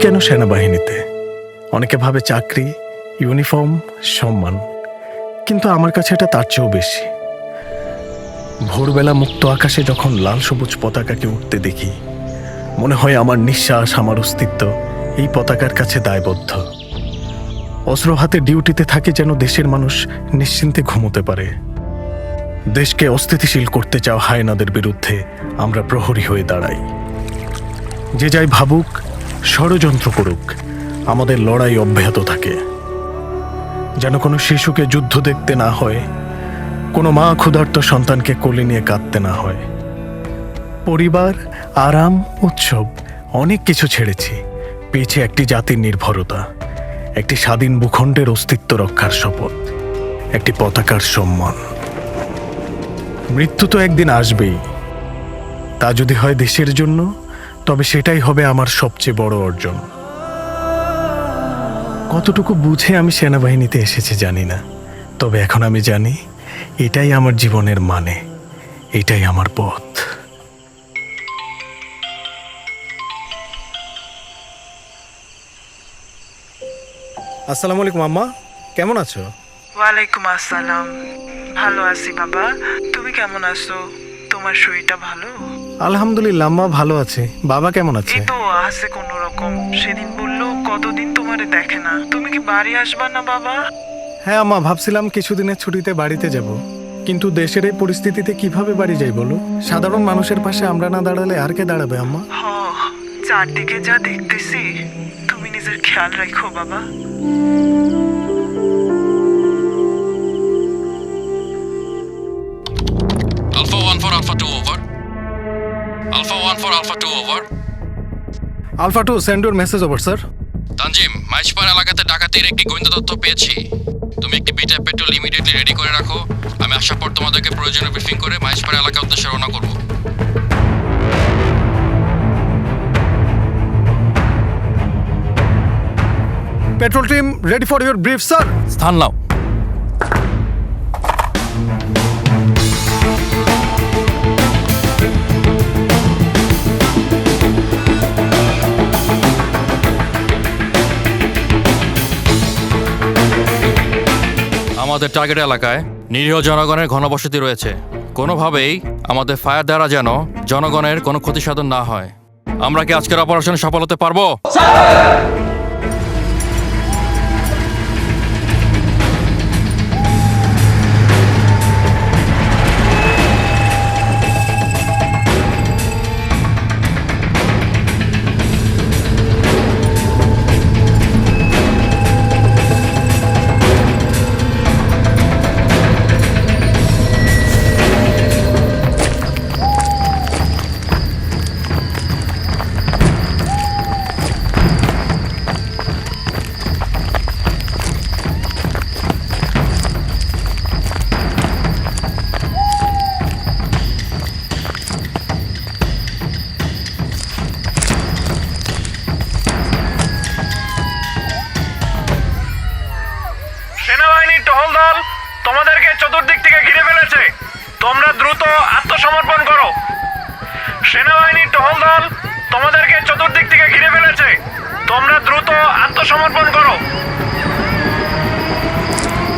কেন সেনাবাহিনীতে? অনেকে ভাবে চাকরি, ইউনিফর্ম, সম্মান, কিন্তু আমার কাছে এটা তার চেয়েও বেশি। ভোরবেলা মুক্ত আকাশে যখন লাল সবুজ পতাকাকে উঠতে দেখি, মনে হয় আমার নিঃশ্বাস, আমার অস্তিত্ব এই পতাকার কাছে দায়বদ্ধ। অস্ত্র হাতে ডিউটিতে থাকে যেন দেশের মানুষ নিশ্চিন্তে ঘুমোতে পারে। দেশকে অস্থিতিশীল করতে চাও হায়নাদের বিরুদ্ধে আমরা প্রহরী হয়ে দাঁড়াই। যে যাই ভাবুক, ষড়যন্ত্র করুক, আমাদের লড়াই অব্যাহত থাকে। যেন কোনো শিশুকে যুদ্ধ দেখতে না হয়, কোনো মা ক্ষুধার্ত সন্তানকে কোলে নিয়ে কাঁদতে না হয়। পরিবার, আরাম, উৎসব অনেক কিছু ছেড়েছি, পেয়েছি একটি জাতির নির্ভরতা, একটি স্বাধীন ভূখণ্ডের অস্তিত্ব রক্ষার শপথ, একটি পতাকার সম্মান। মৃত্যু তো একদিন আসবেই, তা যদি হয় দেশের জন্য, তবে সেটাই হবে আমার সবচেয়ে বড় অর্জন। কতটুকু বুঝে আমি সেনাবাহিনীতে এসেছি জানি না, তবে এখন আমি জানি এটাই আমার জীবনের মানে, এটাই আমার পথ। আসসালামু আলাইকুম আম্মা, কেমন আছো? ওয়ালাইকুম আসসালাম। ভালো আছি বাবা, তুমি কেমন আছো? তোমার শরীরটা ভালো? আলহামদুলিল্লাহ আম্মা, ভালো আছে। বাবা কেমন আছে? এই তো আছে কোন রকম। সেদিন বললো কতদিন তোমারে দেখে না, তুমি কি বাড়ি আসবা না বাবা? হ্যাঁ আম্মা, ভাবছিলাম কিছুদিনের ছুটিতে বাড়িতে যাব, কিন্তু দেশের এই পরিস্থিতিতে কিভাবে বাড়ি যাই বলো? সাধারণ মানুষের পাশে আমরা না দাঁড়ালে আর কে দাঁড়াবে আম্মা? হ, চারদিকে যা দেখতেছি, তুমি নিজের খেয়াল রাখো বাবা। Alpha 1 for Alpha 2 over. Alpha 1 for Alpha 2 over. Alpha two, send your message over sir. Tanzim, Maijpara এলাকাতে ডাকাতির একটি গোয়েন্দা তথ্য পেয়েছি। তুমি একটি বিটা পেট্রোল ইমিডিয়েটলি রেডি করে রাখো। আমি আসার পর তোমাদেরকে প্রয়োজনীয় ব্রিফিং করে মাইজপাড়া এলাকার উদ্দেশ্যে রওনা করব। Petrol team ready for your brief sir. স্থান নাও। আমাদের টার্গেট এলাকায় নিরীহ জনগণের ঘনবসতি রয়েছে। কোনোভাবেই আমাদের ফায়ার দ্বারা যেন জনগণের কোনো ক্ষতি সাধন না হয়। আমরা কি আজকের অপারেশনে সফল হতে পারবো? সেনাবাহিনীর টহল দল তোমাদেরকে চতুর্দিক থেকে ঘিরে ফেলেছে, তোমরা দ্রুত আত্মসমর্পণ করো। সেনাবাহিনীর টহল দল তোমাদেরকে চতুর্দিক থেকে ঘিরে ফেলেছে, তোমরা দ্রুত আত্মসমর্পণ করো।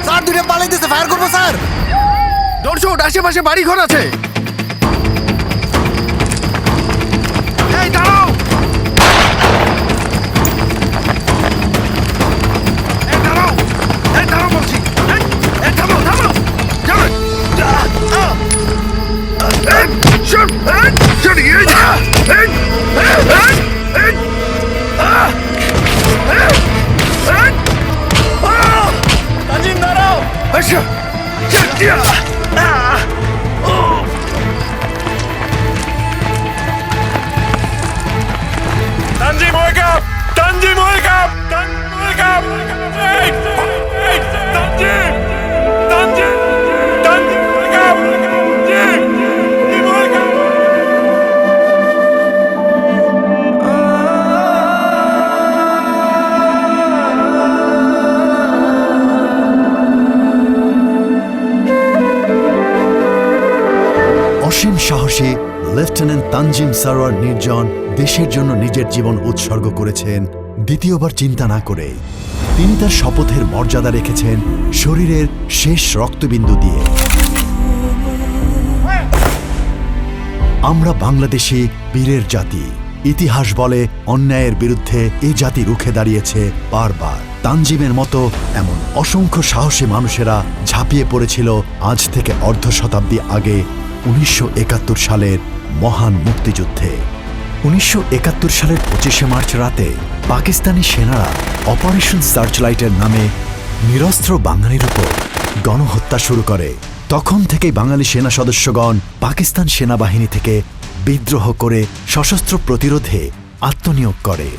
স্যার, দুটো পালাইতেছে, ফায়ার করবো স্যার। দর্শক, আশেপাশে বাড়ি ঘর আছে। এই দাঁড়াও, বলছি। থামো থামো, তানজিম দাঁড়াও। Tanzim wake up! Tanzim wake up! Tanzim wake up! এই Tanzim! Tanzim! Tanzim wake up! Tanzim wake up! অসীম সাহসী লেফটেন্যান্ট তানজিম সারোয়ার নির্জন দেশের জন্য নিজের জীবন উৎসর্গ করেছেন দ্বিতীয়বার চিন্তা না করে তিনি তার শপথের মর্যাদা রেখেছেন শরীরের শেষ রক্তবিন্দু দিয়ে। আমরা বাংলাদেশি বীরের জাতি। ইতিহাস বলে অন্যায়ের বিরুদ্ধে এই জাতি রুখে দাঁড়িয়েছে বারবার। তানজিমের মতো এমন অসংখ্য সাহসী মানুষেরা ঝাঁপিয়ে পড়েছিল আজ থেকে অর্ধ শতাব্দী আগে 1971 সালের মহান মুক্তিযুদ্ধে। 1971 সালের 25শে মার্চ রাতে পাকিস্তানি সেনারা অপারেশন সার্চলাইটের নামে নিরস্ত্র বাঙালির উপর গণহত্যা শুরু করে। তখন থেকেই বাঙালি সেনা সদস্যগণ পাকিস্তান সেনাবাহিনী থেকে বিদ্রোহ করে সশস্ত্র প্রতিরোধে আত্মনিয়োগ করে।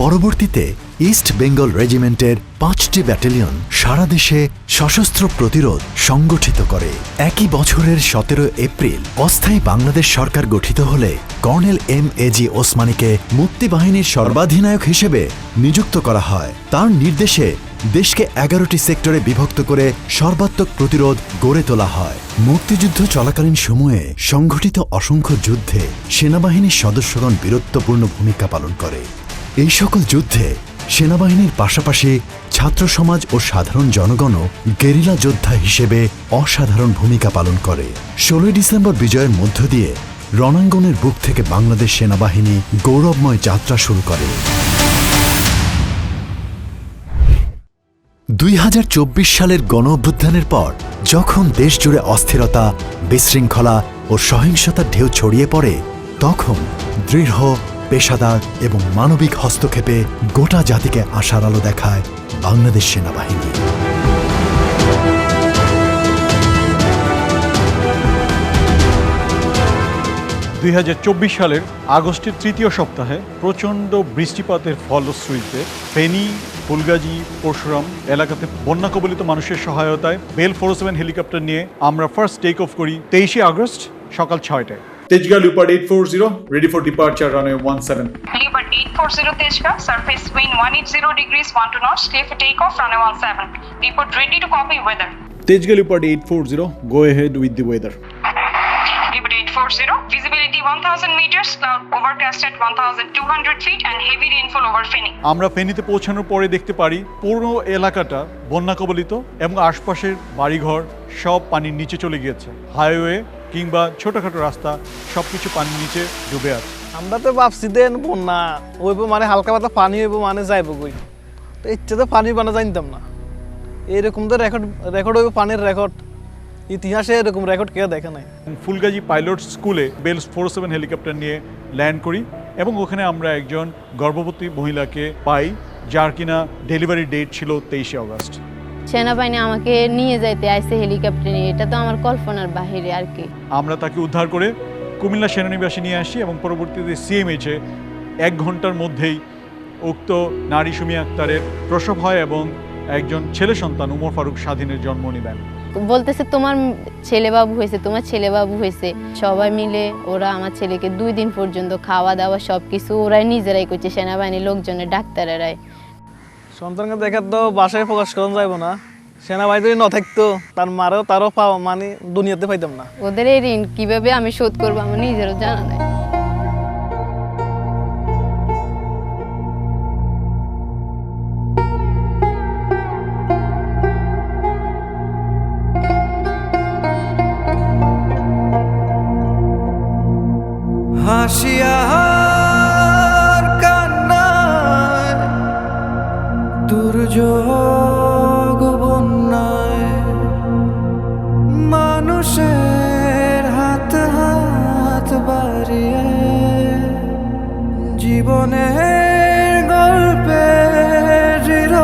পরবর্তীতে ইস্ট বেঙ্গল রেজিমেন্টের 5টি ব্যাটালিয়ন সারা দেশে সশস্ত্র প্রতিরোধ সংগঠিত করে। একই বছরের 17 এপ্রিল অস্থায়ী বাংলাদেশ সরকার গঠিত হলে কর্নেল এম.এ.জি. ওসমানীকে মুক্তিবাহিনীর সর্বাধিনায়ক হিসেবে নিযুক্ত করা হয়। তার নির্দেশে দেশকে 11টি সেক্টরে বিভক্ত করে সর্বাত্মক প্রতিরোধ গড়ে তোলা হয়। মুক্তিযুদ্ধ চলাকালীন সময়ে সংঘটিত অসংখ্য যুদ্ধে সেনাবাহিনীর সদস্যগণ বীরত্বপূর্ণ ভূমিকা পালন করে। এই সকল যুদ্ধে সেনাবাহিনীর পাশাপাশি ছাত্র সমাজ ও সাধারণ জনগণও গেরিলা যোদ্ধা হিসেবে অসাধারণ ভূমিকা পালন করে। 16 ডিসেম্বর বিজয়ের মধ্য দিয়ে রণাঙ্গনের বুক থেকে বাংলাদেশ সেনাবাহিনী গৌরবময় যাত্রা শুরু করে। 2024 সালের গণঅভ্যুত্থানের পর যখন দেশ জুড়ে অস্থিরতা, বিশৃঙ্খলা ও সহিংসতার ঢেউ ছড়িয়ে পড়ে, তখন দৃঢ়, পেশাদার এবং মানবিক হস্তক্ষেপে গোটা জাতিকে আশার আলো দেখায় বাংলাদেশ সেনাবাহিনী। 2024 সালের আগস্টের তৃতীয় সপ্তাহে প্রচণ্ড বৃষ্টিপাতের ফলশ্রুতিতে ফেনী, ফুলগাজী, পরশুরাম এলাকাতে বন্যা কবলিত মানুষের সহায়তায় বেল 47 হেলিকপ্টার নিয়ে আমরা ফার্স্ট টেক অফ করি 23শে আগস্ট সকাল 6টায়। Tejgaon leopard 840 ready for departure runway 17. Leopard 840 Tejga, surface wind 180 degrees 1 to knots, clear for takeoff runway 17. Report ready to copy weather. Tejga Leopard 840, go ahead with the weather. Leopard 840, visibility 1000 meters, cloud overcast at 1200 feet and heavy rainfall over Feni. আমরা ফেনীতে পৌঁছানোর পরে দেখতে পারি পুরো এলাকাটা বন্যা কবলিত এবং আশপাশের বাড়িঘর সব পানির নিচে চলে গিয়েছে। হাইওয়ে কিংবা ছোটখাটো রাস্তা সবকিছু পানির নিচে ডুবে আছে। আমরা তো ভাবছি দেন বন্যা ওইব মানে হালকা পাতলা পানি হইব মানে যাইব কই, তো ইচ্ছে তো পানি বানা জানতাম না। এরকম তো রেকর্ড হইব, পানির রেকর্ড ইতিহাসে এরকম রেকর্ড কেউ দেখে নাই। ফুলগাজী পাইলট স্কুলে বেল 47 হেলিকপ্টার নিয়ে ল্যান্ড করি এবং ওখানে আমরা একজন গর্ভবতী মহিলাকে পাই যার কিনা ডেলিভারি ডেট ছিল 23শে আগস্ট। সেনাবাহিনী আমাকে নিয়ে যাইতে আইছে হেলিকপ্টার নিয়ে, এটা তো আমার কল্পনার বাহিরে আর কি। আমরা তাকে উদ্ধার করে কুমিল্লা সেনানিবাসে নিয়ে আসি এবং পরবর্তীতে সিএমএইচে 1 ঘন্টার মধ্যেই উক্ত নারী সুমি আক্তারের প্রসব হয় এবং একজন ছেলে সন্তান উমর ফারুক স্বাধীনের জন্ম নেন। বলতেছে তোমার ছেলে বাবু হয়েছে, তোমার ছেলে বাবু হয়েছে। সবাই মিলে ওরা আমার ছেলেকে 2 দিন পর্যন্ত খাওয়া দাওয়া সবকিছু ওরাই নিজেরাই করছে, সেনাবাহিনীর লোকজনের ডাক্তারেরাই। সন্তানকে দেখার তো বাসায় প্রকাশ করা যাইব না, সেনাবাহিনী যদি না থাকতো তার মারেও তারও পাওয়া মানে দুনিয়াতে পাইতাম না। ওদের এই ঋণ কিভাবে আমি শোধ করবো আমার নিজেরও জানা নাই। হাসিয়ার কান্নায় দুর্যোগ বন্যায় মানুষের হাত হাত বাড়িয়ে জীবনের গল্পে দৃঢ়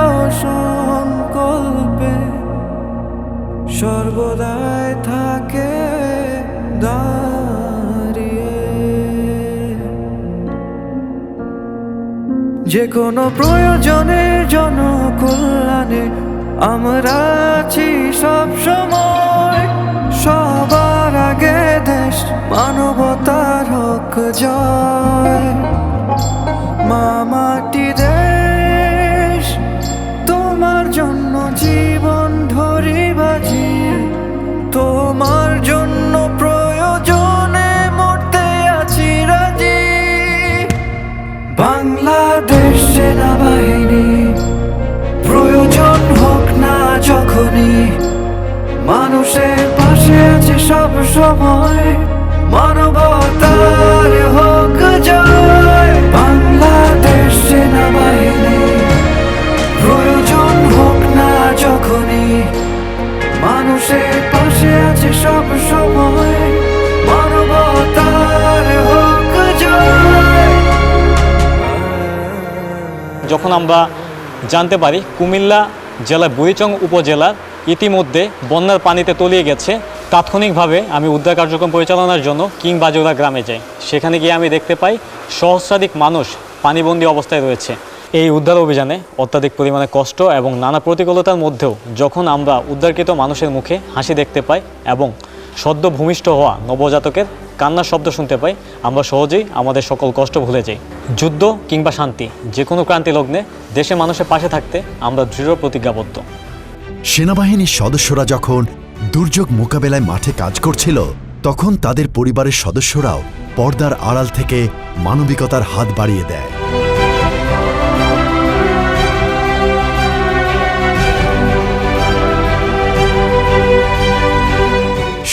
সংকল্পে সর্বদাই থাকে যে কোনো প্রয়োজনের জনকল্যাণে আমরা আছি সব সময়। সবার আগে দেশ মানবতার হক জয়। মা মাটি দেশ তোমার জন্য জীবন ধরি বাজি, তোমার জন্য প্রয়োজনে মরতে আছি রাজি। বাংলাদেশ সেনাবাহিনী মানুষের পাশে আছে সব সময়, মানবতার হোক জয়। বাংলাদেশ সেনাবাহিনী প্রয়োজন হোক না যখনই, মানুষের পাশে আছে সব সময়, মানবতার হোক জয়। যখন আমরা জানতে পারি কুমিল্লা জেলার বুড়িচং উপজেলার ইতিমধ্যে বন্যার পানিতে তলিয়ে গেছে, তাৎক্ষণিকভাবে আমি উদ্ধার কার্যক্রম পরিচালনার জন্য কিংবাজুরা গ্রামে যাই। সেখানে গিয়ে আমি দেখতে পাই সহস্রাধিক মানুষ পানিবন্দী অবস্থায় রয়েছে। এই উদ্ধার অভিযানে অত্যাধিক পরিমাণে কষ্ট এবং নানা প্রতিকূলতার মধ্যেও যখন আমরা উদ্ধারকৃত মানুষের মুখে হাসি দেখতে পাই এবং সদ্য ভূমিষ্ঠ হওয়া নবজাতকের কান্নার শব্দ শুনতে পাই, আমরা সহজেই আমাদের সকল কষ্ট ভুলে যাই। যুদ্ধ কিংবা শান্তি, যে কোনো ক্রান্তি লগ্নে দেশের মানুষের পাশে থাকতে আমরা দৃঢ় প্রতিজ্ঞাবদ্ধ। সেনাবাহিনীর সদস্যরা যখন দুর্যোগ মোকাবেলায় মাঠে কাজ করছিল, তখন তাদের পরিবারের সদস্যরাও পর্দার আড়াল থেকে মানবিকতার হাত বাড়িয়ে দেয়।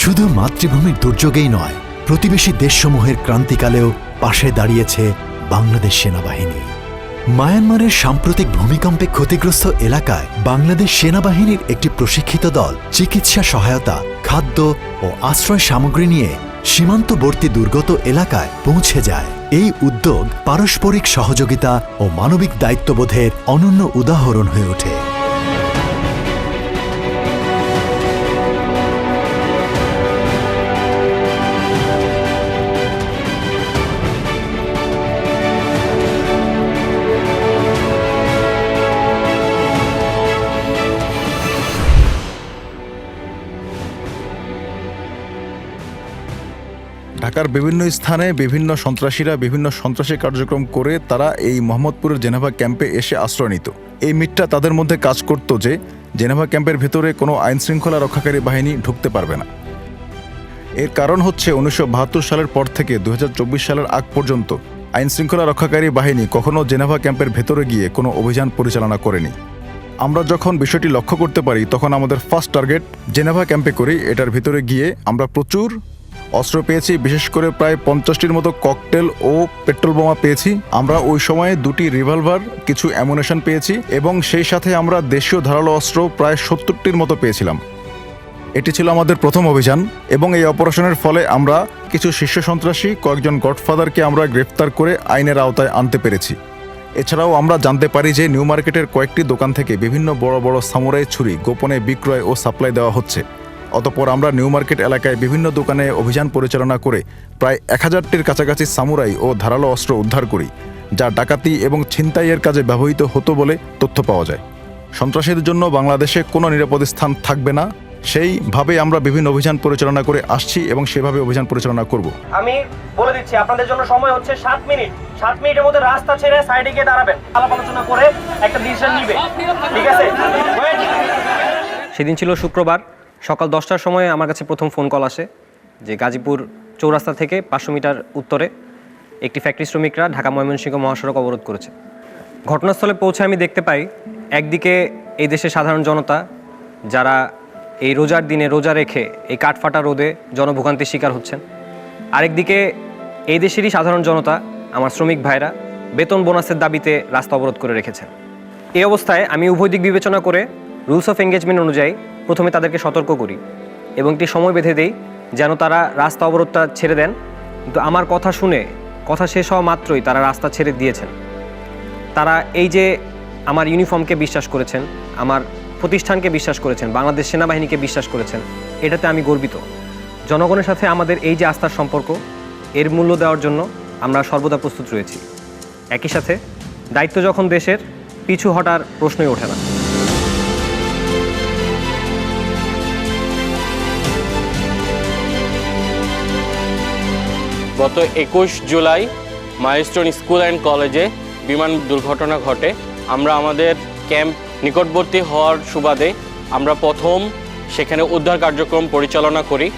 শুধু মাতৃভূমির দুর্যোগেই নয়, প্রতিবেশী দেশসমূহের ক্রান্তিকালেও পাশে দাঁড়িয়েছে বাংলাদেশ সেনাবাহিনী। মায়ানমারের সাম্প্রতিক ভূমিকম্পে ক্ষতিগ্রস্ত এলাকায় বাংলাদেশ সেনাবাহিনীর একটি প্রশিক্ষিত দল চিকিৎসা সহায়তা, খাদ্য ও আশ্রয় সামগ্রী নিয়ে সীমান্তবর্তী দুর্গত এলাকায় পৌঁছে যায়। এই উদ্যোগ পারস্পরিক সহযোগিতা ও মানবিক দায়িত্ববোধের অনন্য উদাহরণ হয়ে ওঠে। ঢাকার বিভিন্ন স্থানে বিভিন্ন সন্ত্রাসীরা বিভিন্ন সন্ত্রাসী কার্যক্রম করে তারা এই মোহাম্মদপুরের জেনেভা ক্যাম্পে এসে আশ্রয় নিত। এই মিথটা তাদের মধ্যে কাজ করত যে জেনেভা ক্যাম্পের ভেতরে কোনো আইনশৃঙ্খলা রক্ষাকারী বাহিনী ঢুকতে পারবে না। এর কারণ হচ্ছে 1972 সালের পর থেকে 2024 সালের আগ পর্যন্ত আইনশৃঙ্খলা রক্ষাকারী বাহিনী কখনো জেনেভা ক্যাম্পের ভেতরে গিয়ে কোনো অভিযান পরিচালনা করেনি। আমরা যখন বিষয়টি লক্ষ্য করতে পারি তখন আমাদের ফার্স্ট টার্গেট জেনেভা ক্যাম্পে করি। এটার ভিতরে গিয়ে আমরা প্রচুর অস্ত্র পেয়েছি, বিশেষ করে প্রায় 50টির মতো ককটেল ও পেট্রোল বোমা পেয়েছি। আমরা ওই সময়ে 2টি রিভলভার, কিছু অ্যামুনেশন পেয়েছি এবং সেই সাথে আমরা দেশীয় ধারালো অস্ত্র প্রায় 70টির মতো পেয়েছিলাম। এটি ছিল আমাদের প্রথম অভিযান এবং এই অপারেশনের ফলে আমরা কিছু শীর্ষ সন্ত্রাসী, কয়েকজন গডফাদারকে আমরা গ্রেফতার করে আইনের আওতায় আনতে পেরেছি। এছাড়াও আমরা জানতে পারি যে নিউ মার্কেটের কয়েকটি দোকান থেকে বিভিন্ন বড় বড় সামুরাই ছুরি গোপনে বিক্রয় ও সাপ্লাই দেওয়া হচ্ছে। অতঃপর আমরা নিউ মার্কেট এলাকায় বিভিন্ন দোকানে অভিযান পরিচালনা করে প্রায় 1000টির কাছাকাছি সামুরাই ও ধারালো অস্ত্র উদ্ধার করি, যা ডাকাতি এবং ছিনতাইয়ের কাজে ব্যবহৃত হতো বলে তথ্য পাওয়া যায়। সন্ত্রাসীদের জন্য বাংলাদেশে কোনো নিরাপদ স্থান থাকবে না, সেইভাবে আমরা বিভিন্ন অভিযান পরিচালনা করে আসছি এবং সেভাবে অভিযান পরিচালনা করব। আমি বলে দিচ্ছি আপনাদের জন্য সময় হচ্ছে 7 মিনিট। 7 মিনিটের মধ্যে রাস্তা ছেড়ে সাইডে গিয়ে দাঁড়াবেন, আলাপ আলোচনা করে একটা ডিসিশন নিবে, ঠিক আছে? সেদিন ছিল শুক্রবার, সকাল 10টার সময় আমার কাছে প্রথম ফোন কল আসে যে গাজীপুর চৌরাস্তা থেকে 500 মিটার উত্তরে একটি ফ্যাক্টরি শ্রমিকরা ঢাকা ময়মনসিংহ মহাসড়ক অবরোধ করেছে। ঘটনাস্থলে পৌঁছে আমি দেখতে পাই একদিকে এই দেশের সাধারণ জনতা যারা এই রোজার দিনে রোজা রেখে এই কাঠফাটা রোদে জনভোগান্তির শিকার হচ্ছেন, আরেকদিকে এই দেশেরই সাধারণ জনতা আমার শ্রমিক ভাইরা বেতন বোনাসের দাবিতে রাস্তা অবরোধ করে রেখেছেন। এই অবস্থায় আমি উভয় দিক বিবেচনা করে রুলস অফ এঙ্গেজমেন্ট অনুযায়ী প্রথমে তাদেরকে সতর্ক করি এবং একটি সময় বেঁধে দেই যেন তারা রাস্তা অবরোধটা ছেড়ে দেন। কিন্তু আমার কথা শুনে কথা শেষ হওয়া মাত্রই তারা রাস্তা ছেড়ে দিয়েছেন। তারা এই যে আমার ইউনিফর্মকে বিশ্বাস করেছেন, আমার প্রতিষ্ঠানকে বিশ্বাস করেছেন, বাংলাদেশ সেনাবাহিনীকে বিশ্বাস করেছেন, এটাতে আমি গর্বিত। জনগণের সাথে আমাদের এই যে আস্থার সম্পর্ক, এর মূল্য দেওয়ার জন্য আমরা সর্বদা প্রস্তুত রয়েছি। একই সাথে দায়িত্ব যখন দেশের, পিছু হটার প্রশ্নই ওঠে না। গত 21 জুলাই মাইলস্টোন স্কুল অ্যান্ড কলেজে বিমান দুর্ঘটনা ঘটে। আমরা আমাদের ক্যাম্প নিকটবর্তী হওয়ার সুবাদে আমরা প্রথম সেখানে উদ্ধার কার্যক্রম পরিচালনা করি।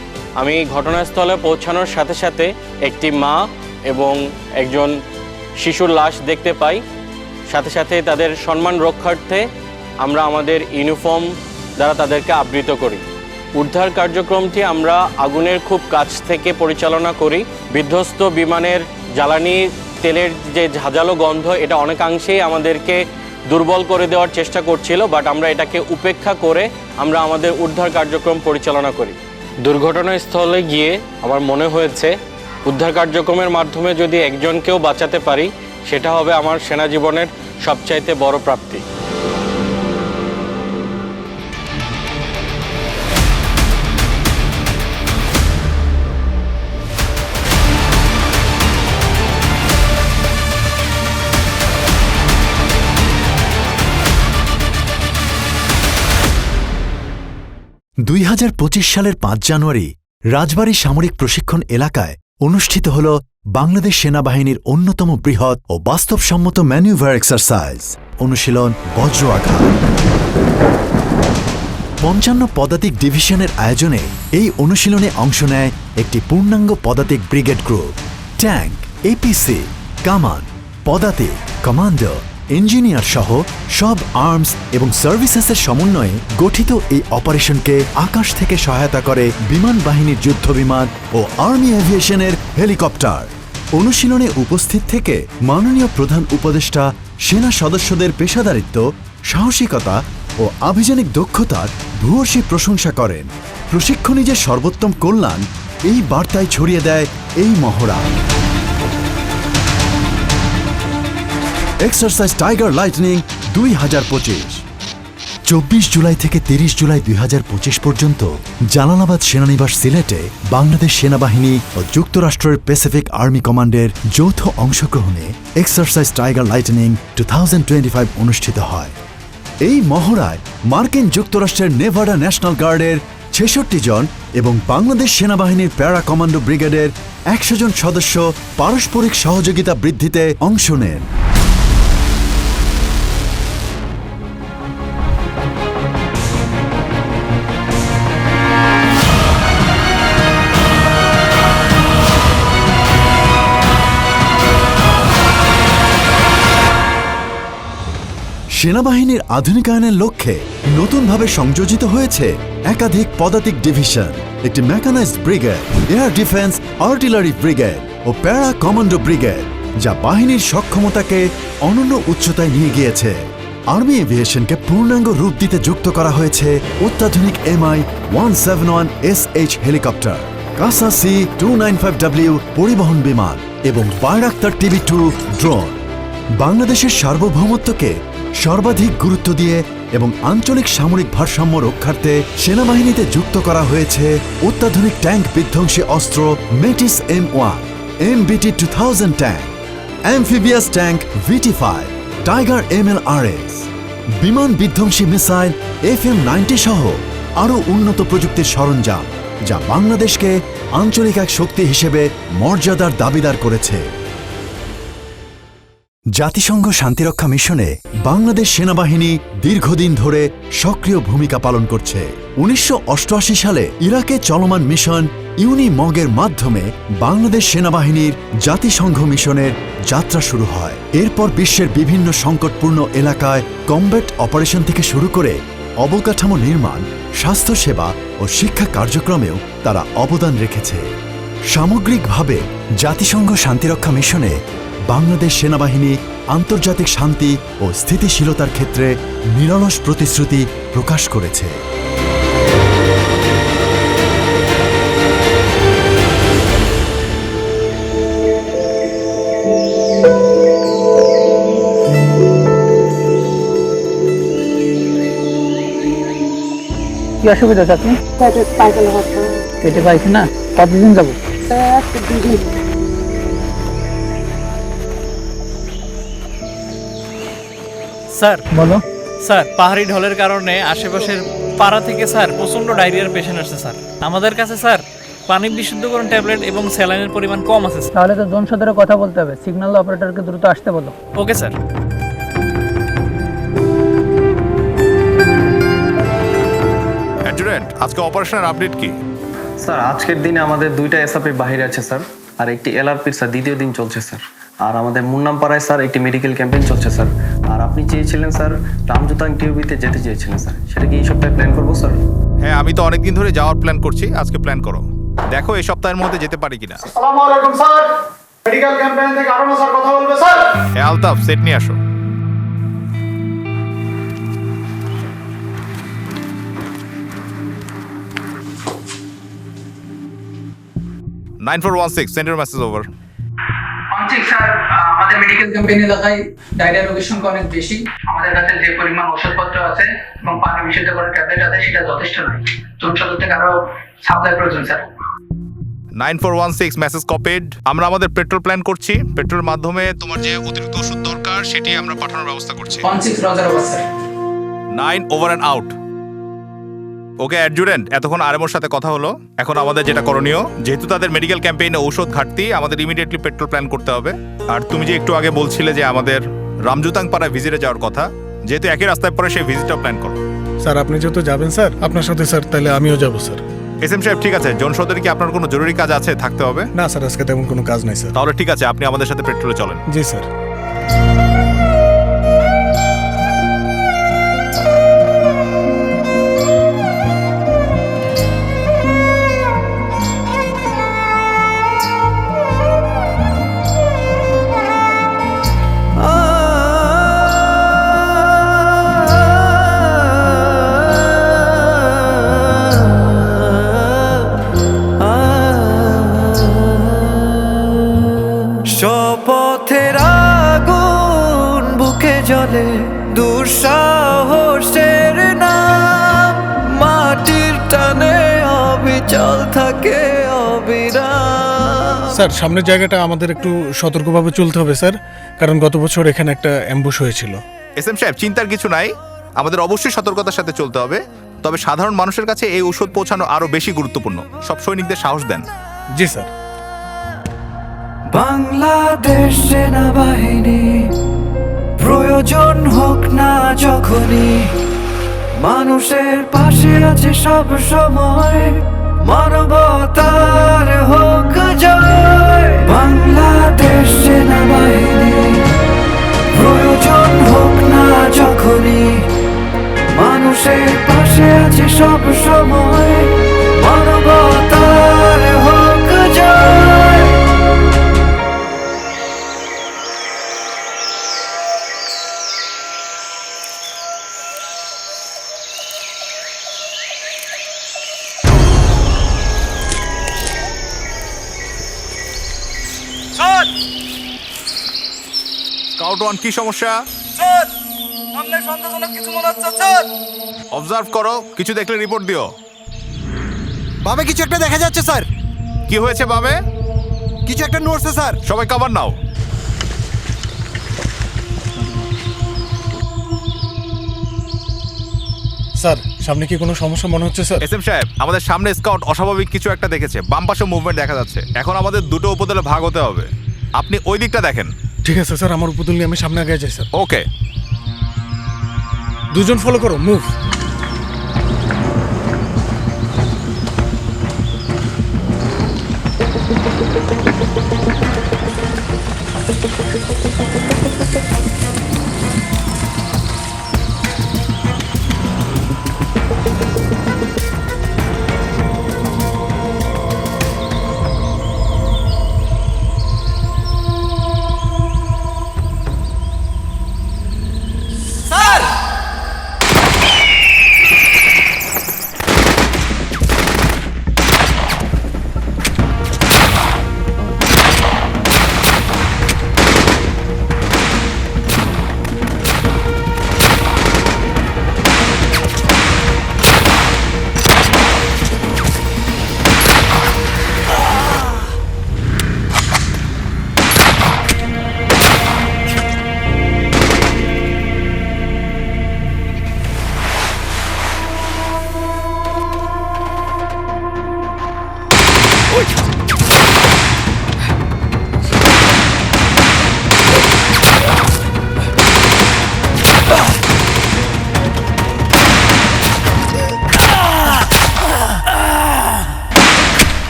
আমি ঘটনাস্থলে পৌঁছানোর সাথে সাথে একটি মা এবং একজন শিশুর লাশ দেখতে পাই। সাথে সাথে তাদের সম্মান রক্ষার্থে আমরা আমাদের ইউনিফর্ম দ্বারা তাদেরকে আবৃত করি। উদ্ধার কার্যক্রমটি আমরা আগুনের খুব কাছ থেকে পরিচালনা করি। বিধ্বস্ত বিমানের জ্বালানি তেলের যে ঝাঁঝালো গন্ধ, এটা অনেকাংশেই আমাদেরকে দুর্বল করে দেওয়ার চেষ্টা করছিল, বাট আমরা এটাকে উপেক্ষা করে আমরা আমাদের উদ্ধার কার্যক্রম পরিচালনা করি। দুর্ঘটনাস্থলে গিয়ে আমার মনে হয়েছে উদ্ধার কার্যক্রমের মাধ্যমে যদি একজনকেও বাঁচাতে পারি, সেটা হবে আমার সেনা জীবনের সবচাইতে বড় প্রাপ্তি। সালের 5 জানুয়ারি রাজবাড়ী সামরিক প্রশিক্ষণ এলাকায় অনুষ্ঠিত হল বাংলাদেশ সেনাবাহিনীর অন্যতম বৃহৎ ও বাস্তবসম্মত ম্যানুভার এক্সারসাইজ অনুশীলন বজ্র আঘাত। 55 পদাতিক ডিভিশনের আয়োজনে এই অনুশীলনে অংশ নেয় একটি পূর্ণাঙ্গ পদাতিক ব্রিগেড গ্রুপ। ট্যাঙ্ক, এপিসি, কামান, পদাতিক, কমান্ডো, ইঞ্জিনিয়ার সহ সব আর্মস এবং সার্ভিসেসের সমন্বয়ে গঠিত এই অপারেশনকে আকাশ থেকে সহায়তা করে বিমান বাহিনীর যুদ্ধবিমান ও আর্মি এভিয়েশনের হেলিকপ্টার। অনুশীলনে উপস্থিত থেকে মাননীয় প্রধান উপদেষ্টা সেনা সদস্যদের পেশাদারিত্ব, সাহসিকতা ও আভিযানিক দক্ষতার ভূয়সী প্রশংসা করেন। প্রশিক্ষণই যে সর্বোত্তম কল্যাণ, এই বার্তায় ছড়িয়ে দেয় এই মহড়া। এক্সারসাইজ টাইগার লাইটনিং 2025 24 জুলাই থেকে 30 জুলাই 2025 পর্যন্ত জালালাবাদ সেনানিবাস সিলেটে বাংলাদেশ সেনাবাহিনী ও যুক্তরাষ্ট্রের প্যাসিফিক আর্মি কমান্ডের যৌথ অংশগ্রহণে এক্সারসাইজ টাইগার লাইটনিং 2025 অনুষ্ঠিত হয়। এই মহড়ায় মার্কিন যুক্তরাষ্ট্রের নেভাডা ন্যাশনাল গার্ডের 66 জন এবং বাংলাদেশ সেনাবাহিনীর প্যারা কমান্ডো ব্রিগেডের 100 জন সদস্য পারস্পরিক সহযোগিতা বৃদ্ধিতে অংশ নেন। সেনাবাহিনীর আধুনিকায়নের লক্ষ্যে নতুনভাবে সংযোজিত হয়েছে একাধিক পদাতিক ডিভিশন, একটি mechanised brigade, air defence artillery brigade ও প্যারা কমান্ডো ব্রিগেড, যা বাহিনীর সক্ষমতাকে অনন্য উচ্চতায় নিয়ে গিয়েছে। আর্মি এভিয়েশনকে পূর্ণাঙ্গ রূপ দিতে যুক্ত করা হয়েছে অত্যাধুনিক MI-171SH হেলিকপ্টার, কাসা C-295W পরিবহন বিমান এবং বায়রাক্তার TB2 ড্রোন। বাংলাদেশের সার্বভৌমত্বকে সর্বাধিক গুরুত্ব দিয়ে এবং আঞ্চলিক সামরিক ভারসাম্য রক্ষার্থে সেনাবাহিনীতে যুক্ত করা হয়েছে অত্যাধুনিক ট্যাঙ্ক বিধ্বংসী অস্ত্র মেটিস M1, MBT-2000 tank, amphibious tank VT-5, tiger MLRS, বিমান বিধ্বংসী মিসাইল FM-90 সহ আরও উন্নত প্রযুক্তির সরঞ্জাম, যা বাংলাদেশকে আঞ্চলিক এক শক্তি হিসেবে মর্যাদার দাবিদার করেছে। জাতিসংঘ শান্তিরক্ষা মিশনে বাংলাদেশ সেনাবাহিনী দীর্ঘদিন ধরে সক্রিয় ভূমিকা পালন করছে। 1988 সালে ইরাকে চলমান মিশন ইউনিমগের মাধ্যমে বাংলাদেশ সেনাবাহিনীর জাতিসংঘ মিশনের যাত্রা শুরু হয়। এরপর বিশ্বের বিভিন্ন সংকটপূর্ণ এলাকায় কমব্যাট অপারেশন থেকে শুরু করে অবকাঠামো নির্মাণ, স্বাস্থ্যসেবা ও শিক্ষা কার্যক্রমেও তারা অবদান রেখেছে। সামগ্রিকভাবে জাতিসংঘ শান্তিরক্ষা মিশনে বাংলাদেশ সেনাবাহিনী আন্তর্জাতিক শান্তি ও স্থিতিশীলতার ক্ষেত্রে নিরলস প্রতিশ্রুতি প্রকাশ করেছে। কি অসুবিধা আছে আপনি? পেটে পায়খানা? কতদিন যাবো? স্যার বলো। স্যার, পাহাড়ি ঢলের কারণে আশেপাশের পাড়া থেকে স্যার প্রচণ্ড ডায়রিয়ার পেশেন্ট আসছে স্যার। আমাদের কাছে স্যার পানি বিশুদ্ধকরণ ট্যাবলেট এবং স্যালাইনের পরিমাণ কম আছে। তাহলে তো জোন সদরে কথা বলতে হবে, সিগন্যাল অপারেটরকে দ্রুত আসতে বলো। Okay sir. অ্যাডজুটেন্ট, আজকে অপারেশনের আপডেট কি? স্যার, আজকের দিনে আমাদের 2টা এসআপি বাহিরে আছে স্যার, আর একটি এলআরপির স্যার দ্বিতীয় দিন চলছে স্যার। আর আমাদের মুন্নামপাড়ায় স্যার একটি মেডিকেল ক্যাম্পেইন চলছে স্যার। আর আপনি চেয়েছিলেন স্যার রামজুতাং টিউবিতে যেতে চেয়েছিলেন স্যার, সেটা কি এই সপ্তাহে প্ল্যান করবো স্যার? হ্যাঁ, আমি তো অনেকদিন ধরে যাওয়ার প্ল্যান করছি, আজকে প্ল্যান করো। দেখো এই সপ্তাহের মধ্যে যেতে পারি কিনা। আসসালামু আলাইকুম স্যার, মেডিকেল ক্যাম্পেইন থেকে আরোনা স্যার কথা বলবে স্যার। হ্যাঁ আলতাফ, সেট নিয়ে আসো। Nine 416 send your message over. Sir, আমাদের মেডিকেল ক্যাম্পেইন এলাকায় ডায়রিয়া রোগীর সংখ্যা অনেক বেশি। আমাদের কাছে যে পরিমাণ ওষুধপত্র আছে এবং পানি বিশুদ্ধ করার ট্যাবলেট আছে সেটা যথেষ্ট নয়। চুনচলের থেকে আরো সাপ্লাই প্রয়োজন স্যার। 9416 message copied. আমরা আমাদের পেট্রোল প্ল্যান করছি। পেট্রোলের মাধ্যমে তোমার যে অতিরিক্ত ওষুধ দরকার সেটি আমরা পাঠানোর ব্যবস্থা করছি। 16 roger over sir. 9 over and out. Okay adjutant, এতক্ষণ আরএমওর সাথে কথা হলো। এখন আমাদের যেটা করণীয়, যেহেতু তাদের মেডিকেল ক্যাম্পেইনে ঔষধ ঘাটতি, আমাদের ইমিডিয়েটলি পেট্রোল প্ল্যান করতে হবে। আর তুমি যে একটু আগে বলছিলে যে আমাদের রামজুতাং পাড়ায় ভিজিটে যাওয়ার কথা, যেহেতু একই রাস্তায় পরে সেই ভিজিটটা প্ল্যান করো। স্যার আপনি যেহেতু যাবেন স্যার, আপনার সাথে স্যার তাহলে আমিও যাব স্যার। এসএম সাহেব ঠিক আছে, জন সদরে কি আপনার কোনো জরুরি কাজ আছে, থাকতে হবে? না স্যার, আজকে তেমন কোনো কাজ নাই স্যার। তাহলে ঠিক আছে, আপনি আমাদের সাথে পেট্রোলে চলেন। জি স্যার। শপথের আগুন বুকে জ্বলে, দুঃসাহসের নাম, মাটির টানে অবিচল থাকে অবিরাম। স্যার সামনের জায়গাটা আমাদের একটু সতর্কভাবে চলতে হবে স্যার, কারণ গত বছর এখানে একটা অ্যাম্বুশ হয়েছিল। এসএম সাহেব চিন্তার কিছু নাই, আমাদের অবশ্যই সতর্কতার সাথে চলতে হবে। তবে সাধারণ মানুষের কাছে এই ঔষধ পৌঁছানো আরো বেশি গুরুত্বপূর্ণ। সব সৈনিকদের সাহস দেন। জি স্যার। বাংলাদেশ সেনাবাহিনী প্রয়োজন হোক না যখনই, মানুষের পাশে আছে সব সময়, মানবতার হোক জয়। বাংলাদেশ সেনাবাহিনী প্রয়োজন হোক না যখনই, মানুষের পাশে আছে সব সময়, মানবতার হোক জয়। স্কাউট ওয়ান, কি সমস্যা? স্যার সামনে সন্দেহজনক কিছু মনে হচ্ছে স্যার। অবজার্ভ করো, কিছু দেখলে রিপোর্ট দিও। বামে কিছু একটা দেখা যাচ্ছে স্যার। কি হয়েছে বামে? কিছু একটা নড়ছে স্যার। সবাই কভার নাও। স্যার সামনে কি কোনো সমস্যা মনে হচ্ছে স্যার? এসএম সাহেব, আমাদের সামনে স্কাউট অস্বাভাবিক কিছু একটা দেখেছে। বাম পাশে মুভমেন্ট দেখা যাচ্ছে। এখন আমাদের দুটো উপদলে ভাগ হতে হবে। আপনি ওই দিকটা দেখেন। ঠিক আছে স্যার, আমার উপদল নিয়ে আমি সামনে আগে যাই স্যার। ওকে, দুজন ফলো করো, মুভ।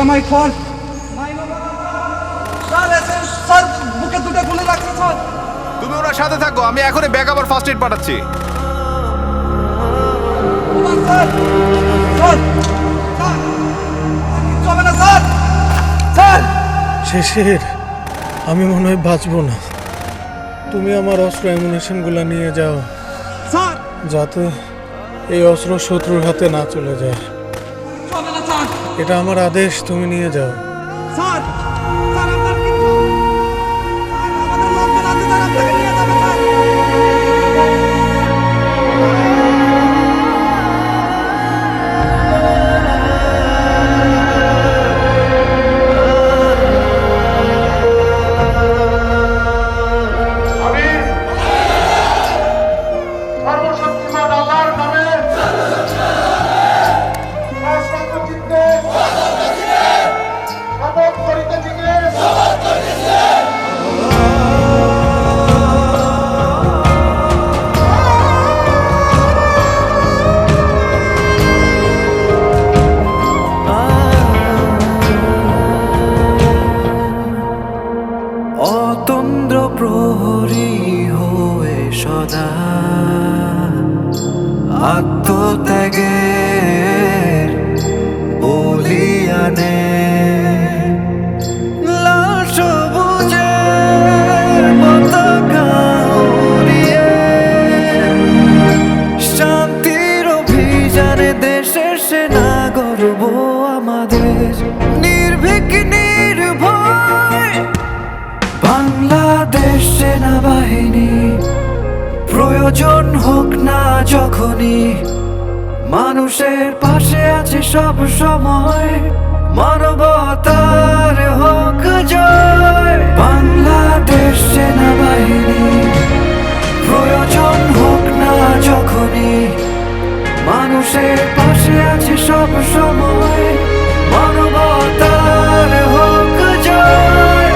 ওরা মাই ফল্ট স্যার বুকে দুটো গুলি লাগছে স্যার। তুমি ওনার সাথে থাকো, আমি এখনই ব্যাকআপ আর ফার্স্ট এড পাঠাচ্ছি। স্যার স্যার চলে না স্যার। স্যার শেষের আমি মনে হয় বাঁচবো না। তুমি আমার অস্ত্র অ্যামুনিশনগুলো নিয়ে যাও স্যার, যাতে এই অস্ত্র শত্রুর হাতে না চলে যায়। চলে না স্যার। এটা আমার আদেশ, তুমি নিয়ে যাও। স্যার স্যার আপনার কিন্তু আমাদের লোকজন আছে স্যার, আপনাকে নিয়ে যাবে স্যার। অতন্দ্র প্রহরী হয়ে সদা আত্মত্যাগের বলিয়ানে লাল সবুজের পতাকা উড়িয়ে শান্তির অভিযানে দেশের সেনা গর্ব আমাদের নির্ভীক নির্ভয় বাংলাদেশ সেনাবাহিনী। প্রয়োজন হোক না যখনই মানুষের পাশে আছে সব সময়, মানবতার হোক জয়। বাংলাদেশ সেনাবাহিনী প্রয়োজন হোক না যখনই মানুষের পাশে আছে সব সময়, মানবতার হোক জয়।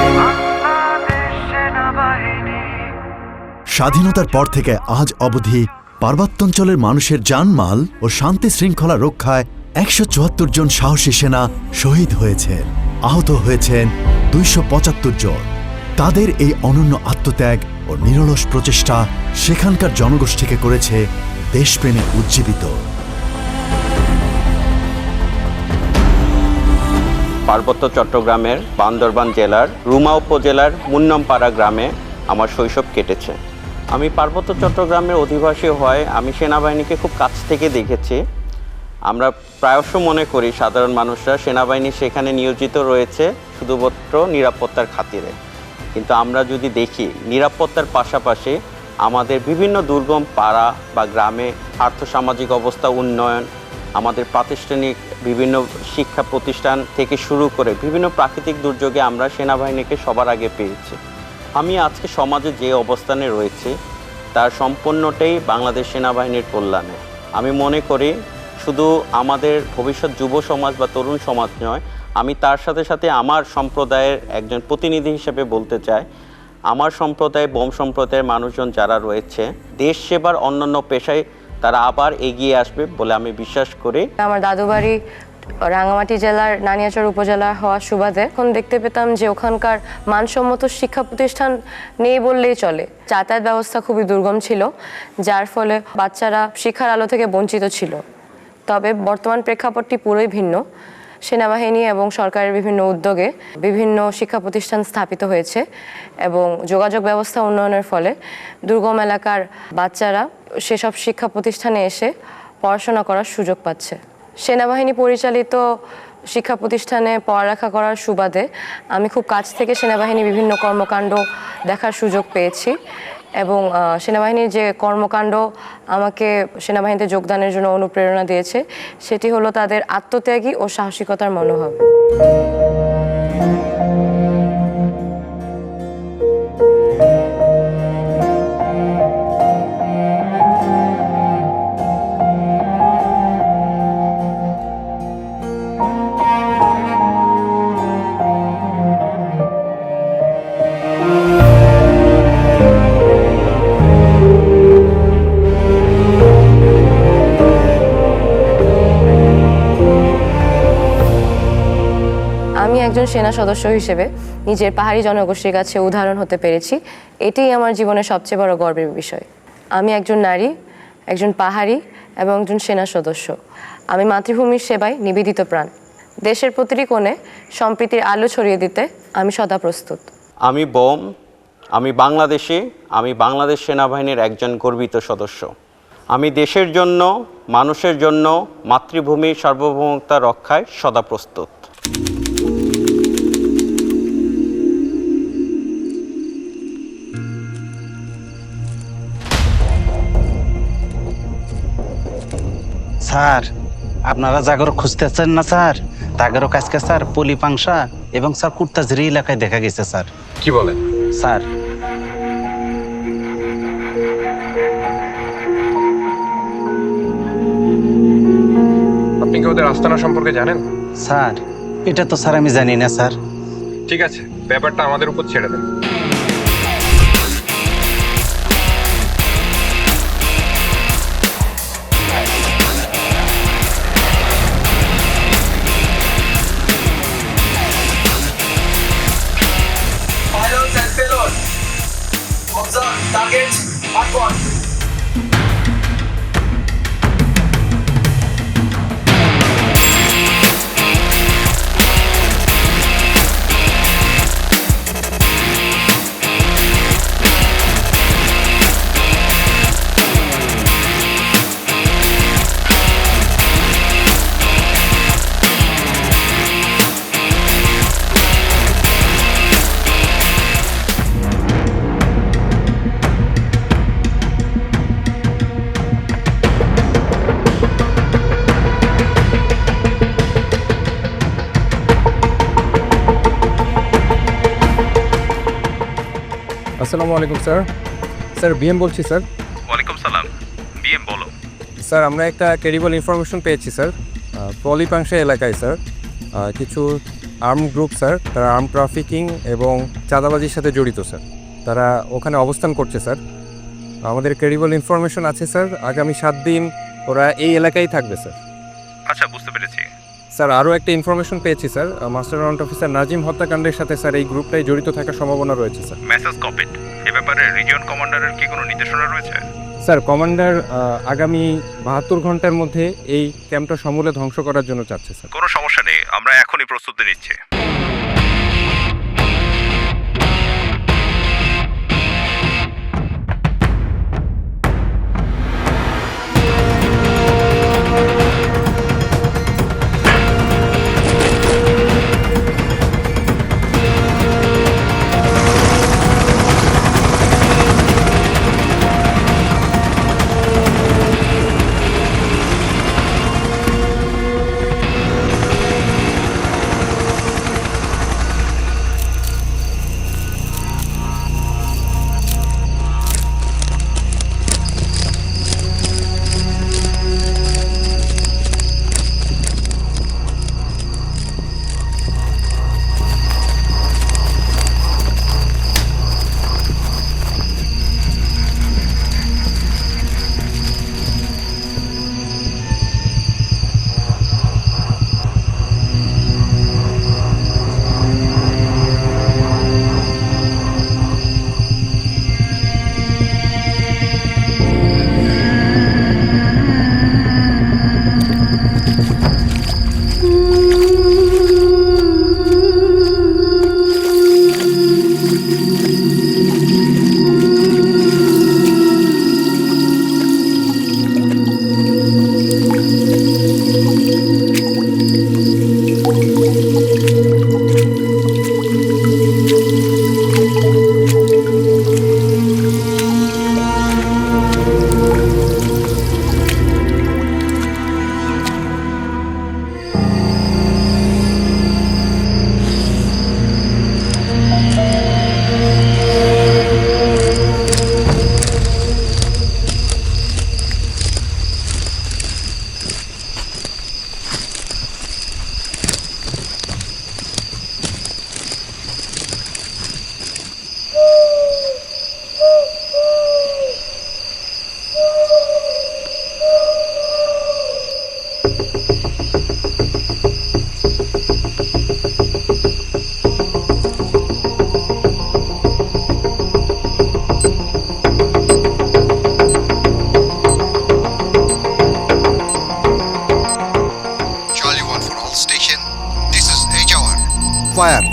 স্বাধীনতার পর থেকে আজ অবধি পার্বত্যাঞ্চলের মানুষের জানমাল ও শান্তি শৃঙ্খলা রক্ষায় ১৭৪ জন সাহসী সেনা শহীদ হয়েছেন, আহত হয়েছেন ২৭৫ জন। তাদের এই অনন্য আত্মত্যাগ ও নিরলস প্রচেষ্টা সেখানকার জনগোষ্ঠীকে করেছে দেশপ্রেমে উজ্জীবিত। পার্বত্য চট্টগ্রামের বান্দরবান জেলার রুমা উপজেলার মুন্নমপাড়া গ্রামে আমার শৈশব কেটেছে। আমি পার্বত্য চট্টগ্রামের অধিবাসী হওয়ায় আমি সেনাবাহিনীকে খুব কাছ থেকে দেখেছি। আমরা প্রায়শ মনে করি সাধারণ মানুষরা সেনাবাহিনী সেখানে নিয়োজিত রয়েছে শুধুমাত্র নিরাপত্তার খাতিরে, কিন্তু আমরা যদি দেখি নিরাপত্তার পাশাপাশি আমাদের বিভিন্ন দুর্গম পাড়া বা গ্রামে আর্থসামাজিক অবস্থা উন্নয়ন, আমাদের প্রাতিষ্ঠানিক বিভিন্ন শিক্ষা প্রতিষ্ঠান থেকে শুরু করে বিভিন্ন প্রাকৃতিক দুর্যোগে আমরা সেনাবাহিনীকে সবার আগে পেয়েছি। আমি আজকে সমাজে যে অবস্থানে রয়েছে তার সম্পূর্ণটাই বাংলাদেশ সেনাবাহিনীর কল্যাণে। আমি মনে করি শুধু আমাদের ভবিষ্যৎ যুব সমাজ বা তরুণ সমাজ নয়, আমি তার সাথে সাথে আমার সম্প্রদায়ের একজন প্রতিনিধি হিসেবে বলতে চাই, আমার সম্প্রদায় বোম সম্প্রদায়ের মানুষজন যারা রয়েছে দেশ সেবার অন্যান্য পেশায় তারা আবার এগিয়ে আসবে বলে আমি বিশ্বাস করি। আমার দাদু বাড়ি রাঙ্গামাটি জেলার নানিয়াচর উপজেলা হওয়ার সুবাদে এখন দেখতে পেতাম যে ওখানকার মানসম্মত শিক্ষা প্রতিষ্ঠান নেই বললেই চলে। যাতায়াত ব্যবস্থা খুবই দুর্গম ছিল, যার ফলে বাচ্চারা শিক্ষার আলো থেকে বঞ্চিত ছিল। তবে বর্তমান প্রেক্ষাপটটি পুরোই ভিন্ন। সেনাবাহিনী এবং সরকারের বিভিন্ন উদ্যোগে বিভিন্ন শিক্ষা প্রতিষ্ঠান স্থাপিত হয়েছে এবং যোগাযোগ ব্যবস্থা উন্নয়নের ফলে দুর্গম এলাকার বাচ্চারা সেসব শিক্ষা প্রতিষ্ঠানে এসে পড়াশোনা করার সুযোগ পাচ্ছে। সেনাবাহিনী পরিচালিত শিক্ষা প্রতিষ্ঠানে পড়ালেখা করার সুবাদে আমি খুব কাছ থেকে সেনাবাহিনীর বিভিন্ন কর্মকাণ্ড দেখার সুযোগ পেয়েছি এবং সেনাবাহিনীর যে কর্মকাণ্ড আমাকে সেনাবাহিনীতে যোগদানের জন্য অনুপ্রেরণা দিয়েছে সেটি হলো তাদের আত্মত্যাগী ও সাহসিকতার মনোভাব। একজন সেনা সদস্য হিসেবে নিজের পাহাড়ি জনগোষ্ঠীর কাছে উদাহরণ হতে পেরেছি, এটাই আমার জীবনের সবচেয়ে বড় গর্বের বিষয়। আমি একজন নারী, একজন পাহাড়ি এবং একজন সেনা সদস্য। আমি মাতৃভূমির সেবায় নিবেদিত প্রাণ। দেশের প্রতিটি কোণে সম্প্রীতির আলো ছড়িয়ে দিতে আমি সদা প্রস্তুত। আমি বোম, আমি বাংলাদেশি, আমি বাংলাদেশ সেনাবাহিনীর একজন গর্বিত সদস্য। আমি দেশের জন্য, মানুষের জন্য, মাতৃভূমির সার্বভৌমত্ব রক্ষায় সদা প্রস্তুত। স্যার, আপনারা জাগর খুঁজতেছেন না স্যার? তাগেরও কাছকে স্যার পলি পাংশা এবং স্যার কুর্তাঝিরি এলাকায় দেখা গেছে স্যার। কি বলেন স্যার? আপনি কি ওদের আস্তানা সম্পর্কে জানেন? স্যার, এটা তো স্যার আমি জানি না স্যার। ঠিক আছে, ব্যাপারটা আমাদের উপর ছেড়ে দেন। Target mark 1. আসসালামু আলাইকুম স্যার। স্যার বিএম বলছি স্যার। ওয়ালাইকুম সালাম। বিএম বলো। স্যার আমরা একটা ক্রেডিবল ইনফরমেশন পেয়েছি স্যার, পলিপাংশা এলাকায় স্যার কিছু আর্ম গ্রুপ স্যার, তারা আর্ম ট্রাফিকিং এবং চাঁদাবাজির সাথে জড়িত স্যার। তারা ওখানে অবস্থান করছে স্যার। আমাদের ক্রেডিবল ইনফরমেশন আছে স্যার, আগামী 7 দিন ওরা এই এলাকায় থাকবে স্যার। আচ্ছা, বুঝতে পেরেছি। স্যার আরও একটা ইনফরমেশন পেয়েছি sir, master warrant officer Nazim হত্যাকাণ্ডের সাথে স্যার এই গ্রুপটাই জড়িত থাকার সম্ভাবনা রয়েছে স্যার। Message copied. এ ব্যাপারে রিজিয়ন কমান্ডারের কি কোনো নির্দেশনা রয়েছে? স্যার কমান্ডার আগামী 72 ঘন্টার মধ্যে এই ক্যাম্পটা সমূলে ধ্বংস করার জন্য চাচ্ছে স্যার। কোনো সমস্যা নেই, আমরা এখনই প্রস্তুতি নিচ্ছি। Fire.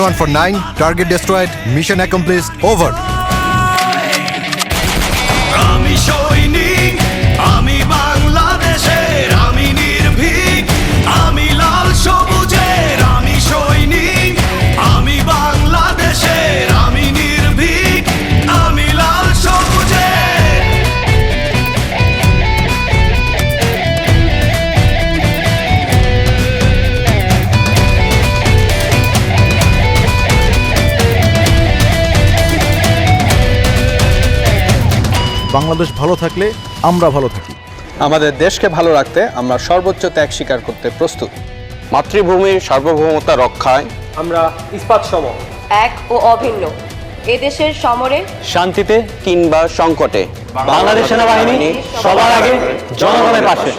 One for 9, target destroyed, mission accomplished, over. আমি সৈনিক, আমি বাংলাদেশের, আমি নির্ভীক, আমি লাল সবুজের, আমি সৈনিক, আমি বাংলাদেশের, আমি নির্ভীক, আমি লাল সবুজের। বাংলাদেশ ভালো থাকলে আমরা ভালো থাকি। আমাদের দেশকে ভালো রাখতে আমরা সর্বোচ্চ ত্যাগ স্বীকার করতে প্রস্তুত। মাতৃভূমির সার্বভৌমতা রক্ষায় আমরা ইস্পাত সম, এক ও অভিন্ন। এদেশের সমরে, শান্তিতে কিংবা সংকটে বাংলাদেশ সেনাবাহিনী সবার আগে জনগণের পাশে।